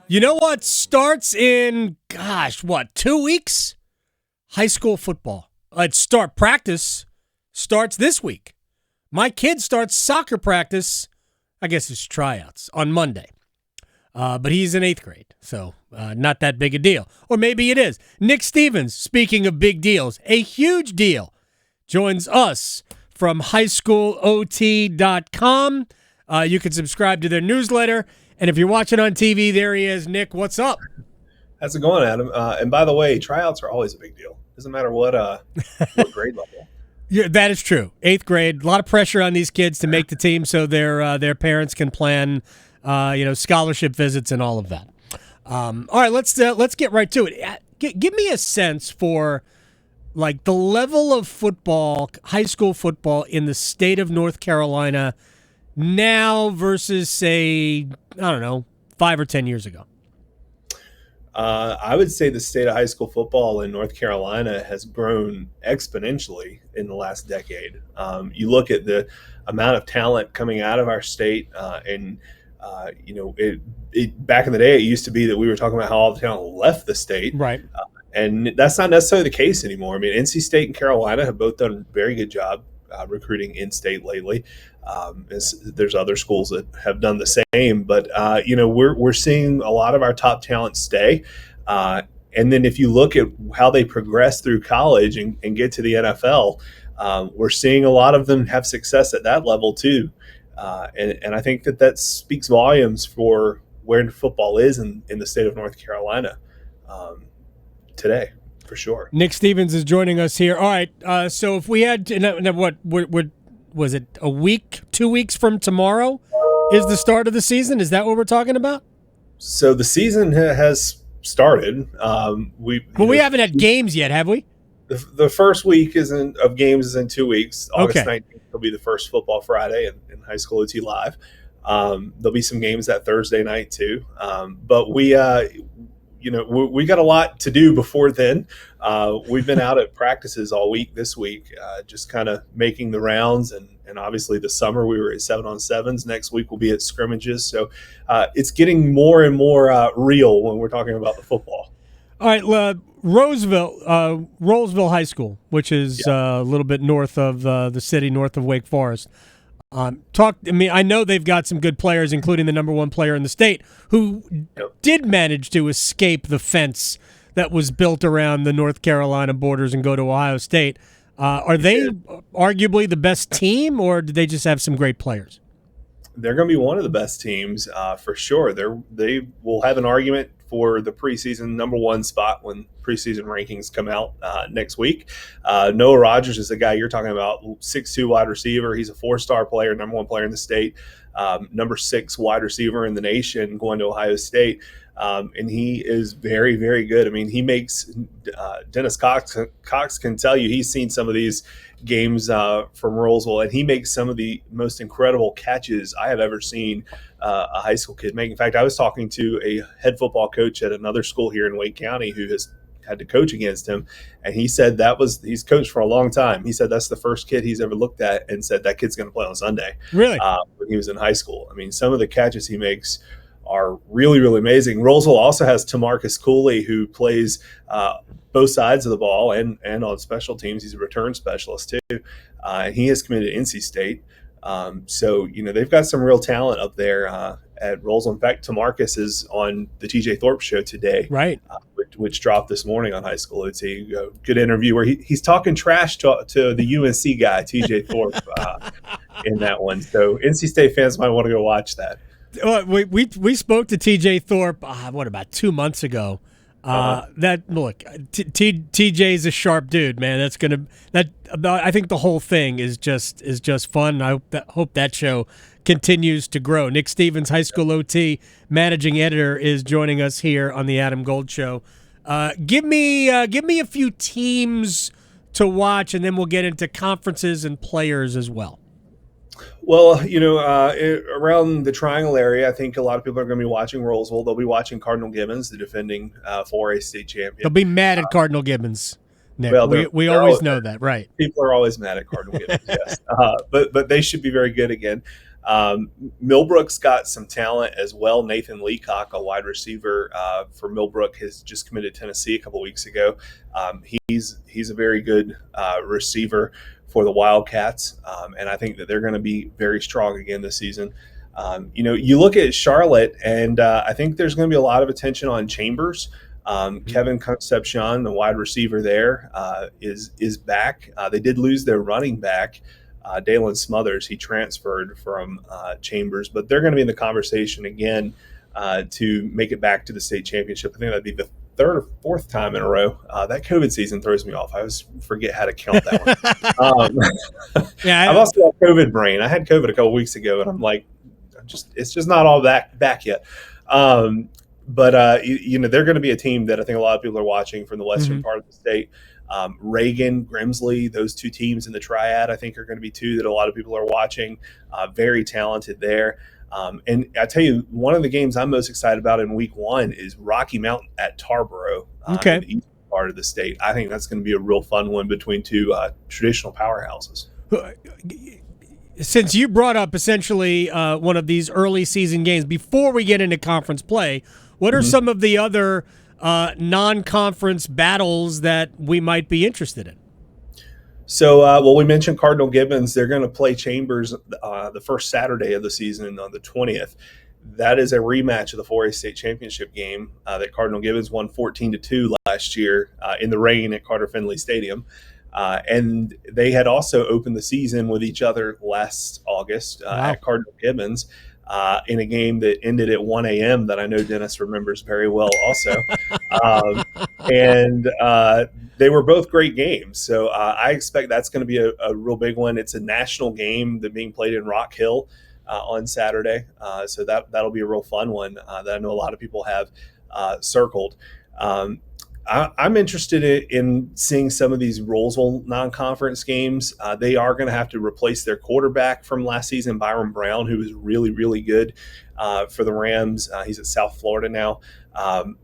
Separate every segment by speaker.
Speaker 1: You know what starts in, 2 weeks? High school football. Practice starts this week. My kid starts soccer practice, I guess it's tryouts, on Monday. But he's in 8th grade, so not that big a deal. Or maybe it is. Nick Stevens, speaking of big deals, a huge deal, joins us from HighSchoolOT.com. You can subscribe to their newsletter. And if you're watching on TV, there he is. Nick, what's up?
Speaker 2: How's it going, Adam? And by the way, tryouts are always a big deal. Doesn't matter what grade level.
Speaker 1: Yeah, that is true. 8th grade, a lot of pressure on these kids to make the team so their parents can plan, scholarship visits and all of that. All right, let's get right to it. Give me a sense for like the level of football, high school football in the state of North Carolina now versus, say, 5 or 10 years ago.
Speaker 2: I would say the state of high school football in North Carolina has grown exponentially in the last decade. You look at the amount of talent coming out of our state, back in the day, it used to be that we were talking about how all the talent left the state.
Speaker 1: Right.
Speaker 2: And that's not necessarily the case anymore. I mean, NC State and Carolina have both done a very good job recruiting in-state lately. There's other schools that have done the same, but we're seeing a lot of our top talent stay. And then if you look at how they progress through college and get to the NFL, we're seeing a lot of them have success at that level too. And I think that speaks volumes for where football is in the state of North Carolina today, for sure.
Speaker 1: Nick Stevens is joining us here. All right, so if we had was it a week, 2 weeks from tomorrow is the start of the season? Is that what we're talking about?
Speaker 2: So the season has started. We
Speaker 1: haven't had games yet, have we?
Speaker 2: The first week of games is in 2 weeks. August 19th will be the first Football Friday in High School OT Live. There'll be some games that Thursday night too. But we got a lot to do before then. We've been out at practices all week this week, just kind of making the rounds. And obviously the summer we were at 7-on-7s. Next week we'll be at scrimmages. So it's getting more and more real when we're talking about the football.
Speaker 1: All right, Rollsville High School, which is a little bit north of the city, north of Wake Forest. I know they've got some good players, including the number one player in the state, who did manage to escape the fence that was built around the North Carolina borders and go to Ohio State. Are they arguably the best team, or did they just have some great players?
Speaker 2: They're going to be one of the best teams for sure. They will have an argument for the preseason number one spot when preseason rankings come out next week. Noah Rogers is the guy you're talking about, 6'2" wide receiver. He's a 4-star player, number one player in the state, number 6 wide receiver in the nation going to Ohio State. And he is very, very good. I mean, he makes Dennis Cox can tell you he's seen some of these games from Rollsville, and he makes some of the most incredible catches I have ever seen a high school kid make. In fact, I was talking to a head football coach at another school here in Wake County who has had to coach against him, and he said he's coached for a long time. He said that's the first kid he's ever looked at and said that kid's going to play on Sunday.
Speaker 1: Really?
Speaker 2: When he was in high school. I mean, some of the catches he makes are really, really amazing. Rollsville also has Tamarcus Cooley, who plays both sides of the ball and on special teams. He's a return specialist too. And he has committed to NC State. So they've got some real talent up there at Rollsville. In fact, Tamarcus is on the TJ Thorpe show today,
Speaker 1: right?
Speaker 2: Which dropped this morning on High School OT. Good interview where he's talking trash to the UNC guy, TJ Thorpe, in that one. So NC State fans might want to go watch that.
Speaker 1: We spoke to TJ Thorpe about 2 months ago. TJ's a sharp dude, man. I think the whole thing is just fun. I hope that show continues to grow. Nick Stevens, High School OT managing editor, is joining us here on the Adam Gold Show. Give me a few teams to watch, and then we'll get into conferences and players as well.
Speaker 2: Well, around the Triangle area, I think a lot of people are going to be watching Rollsville. They'll be watching Cardinal Gibbons, the defending 4A state champion.
Speaker 1: They'll be mad at Cardinal Gibbons, Nick. Well, we always know that, right?
Speaker 2: People are always mad at Cardinal Gibbons, yes. But they should be very good again. Millbrook's got some talent as well. Nathan Leacock, a wide receiver for Millbrook, has just committed to Tennessee a couple weeks ago. He's a very good receiver for the Wildcats, and I think that they're going to be very strong again this season. You look at Charlotte, and I think there's going to be a lot of attention on Chambers. Kevin Concepcion, the wide receiver there, is back. They did lose their running back, Dalen Smothers. He transferred from Chambers, but they're going to be in the conversation again to make it back to the state championship. I think that'd be the third or fourth time in a row. That COVID season throws me off. I always forget how to count that one.
Speaker 1: Yeah,
Speaker 2: I've also got COVID brain. I had COVID a couple weeks ago, and I'm like, it's just not all back yet. But they're going to be a team that I think a lot of people are watching from the western part of the state. Reagan, Grimsley, those two teams in the triad, I think, are going to be two that a lot of people are watching. Very talented there. And I tell you, one of the games I'm most excited about in week one is Rocky Mountain at Tarboro in the eastern part of the state. I think that's going to be a real fun one between two traditional powerhouses.
Speaker 1: Since you brought up essentially one of these early season games, before we get into conference play, what are some of the other non-conference battles that we might be interested in?
Speaker 2: So, we mentioned Cardinal Gibbons. They're going to play Chambers the first Saturday of the season on the 20th. That is a rematch of the 4A state championship game that Cardinal Gibbons won 14-2 last year in the rain at Carter Finley Stadium. And they had also opened the season with each other last August at Cardinal Gibbons in a game that ended at 1 a.m. that I know Dennis remembers very well also. And they were both great games. So I expect that's going to be a real big one. It's a national game that being played in Rock Hill on Saturday. So that'll be a real fun one that I know a lot of people have circled. I'm interested in seeing some of these Rolesville non-conference games. They are going to have to replace their quarterback from last season, Byron Brown, who was really, really good for the Rams. He's at South Florida now.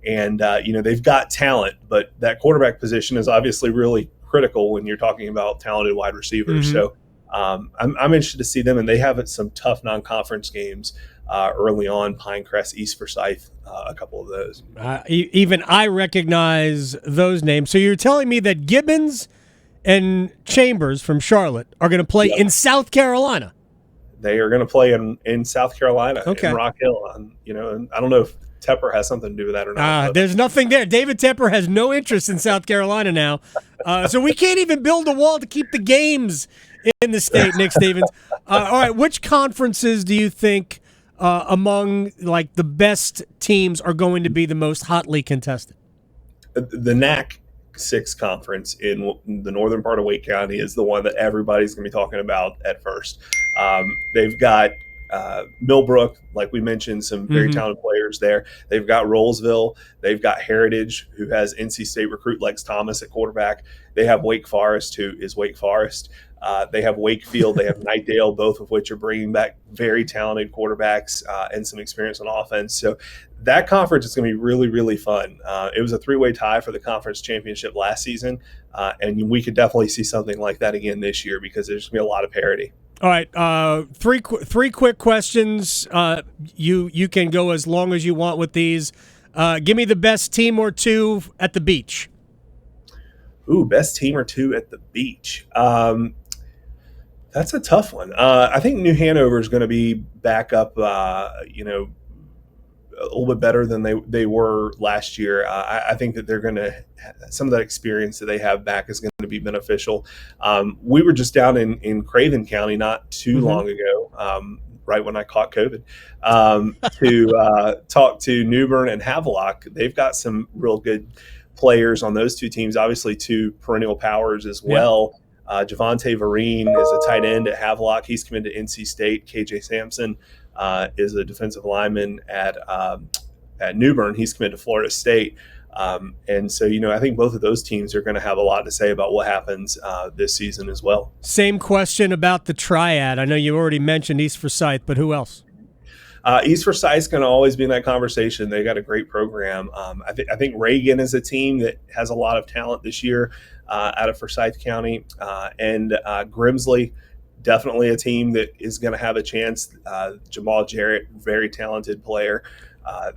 Speaker 2: They've got talent, but that quarterback position is obviously really critical when you're talking about talented wide receivers. So I'm interested to see them, and they have some tough non-conference games early on. Pinecrest, East Forsyth, a couple of those.
Speaker 1: Even I recognize those names. So you're telling me that Gibbons and Chambers from Charlotte are going to play in South Carolina?
Speaker 2: They are going to play in South Carolina, in Rock Hill. And I don't know if Tepper has something to do with that or not.
Speaker 1: There's nothing there. David Tepper has no interest in South Carolina now. So we can't even build a wall to keep the games in the state, Nick Stevens. All right, which conferences do you think among like the best teams are going to be the most hotly contested?
Speaker 2: The NAC 6 conference in the northern part of Wake County is the one that everybody's going to be talking about at first. They've got Millbrook, like we mentioned, some very talented players there. They've got Rolesville. They've got Heritage, who has NC State recruit Lex Thomas at quarterback. They have Wake Forest, who is Wake Forest. They have Wakefield. They have Nightdale, both of which are bringing back very talented quarterbacks and some experience on offense. So that conference is going to be really, really fun. It was a 3-way tie for the conference championship last season, and we could definitely see something like that again this year because there's going to be a lot of parity.
Speaker 1: All right, three quick questions. You can go as long as you want with these. Give me the best team or two at the beach.
Speaker 2: Ooh, best team or two at the beach. That's a tough one. I think New Hanover is going to be back up, a little bit better than they were last year. I think that they're going to – some of that experience that they have back is going to be beneficial. We were just down in Craven County not too long ago, right when I caught COVID, to talk to New Bern and Havelock. They've got some real good players on those two teams, obviously two perennial powers as well. Javante Vereen is a tight end at Havelock. He's committed to NC State. KJ Sampson is a defensive lineman at New Bern. He's committed to Florida State. And so, I think both of those teams are going to have a lot to say about what happens this season as well.
Speaker 1: Same question about the triad. I know you already mentioned East Forsyth, but who else?
Speaker 2: East Forsyth is going to always be in that conversation. They got a great program. I think Reagan is a team that has a lot of talent this year out of Forsyth County, and Grimsley. definitely a team that is going to have a chance. Jamal Jarrett, very talented player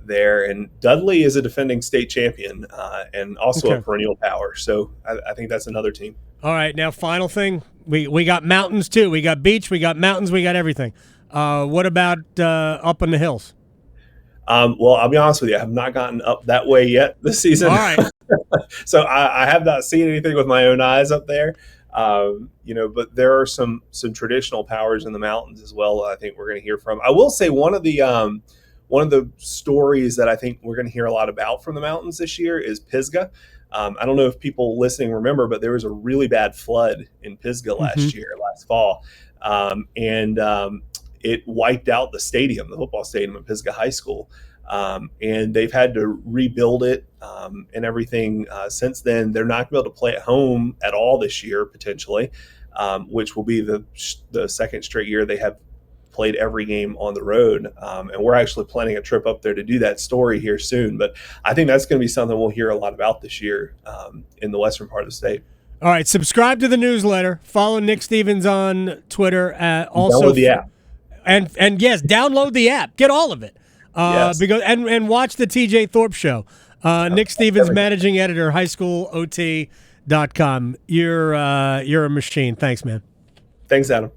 Speaker 2: there, and Dudley is a defending state champion and also a
Speaker 1: Okay.
Speaker 2: perennial power. So I think that's another team.
Speaker 1: All right, now final thing. We got mountains too. We got beach, we got mountains, we got everything. What about up in the hills?
Speaker 2: Well, I'll be honest with you, I have not gotten up that way yet this season.
Speaker 1: All right.
Speaker 2: So I have not seen anything with my own eyes up there. But there are some traditional powers in the mountains as well. I think we're going to hear from. I will say one of the stories that I think we're going to hear a lot about from the mountains this year is Pisgah. I don't know if people listening remember, but there was a really bad flood in Pisgah last fall, and it wiped out the stadium, the football stadium at Pisgah High School. And they've had to rebuild it and everything since then. They're not going to be able to play at home at all this year, potentially, which will be the second straight year they have played every game on the road. And we're actually planning a trip up there to do that story here soon. But I think that's going to be something we'll hear a lot about this year in the western part of the state.
Speaker 1: All right, subscribe to the newsletter. Follow Nick Stevens on Twitter. Also,
Speaker 2: download the app.
Speaker 1: And yes, download the app. Get all of it.
Speaker 2: Yes.
Speaker 1: Because and watch the TJ Thorpe show. Nick Stevens, managing editor, HighSchoolOT.com. You're a machine. Thanks, man.
Speaker 2: Thanks, Adam.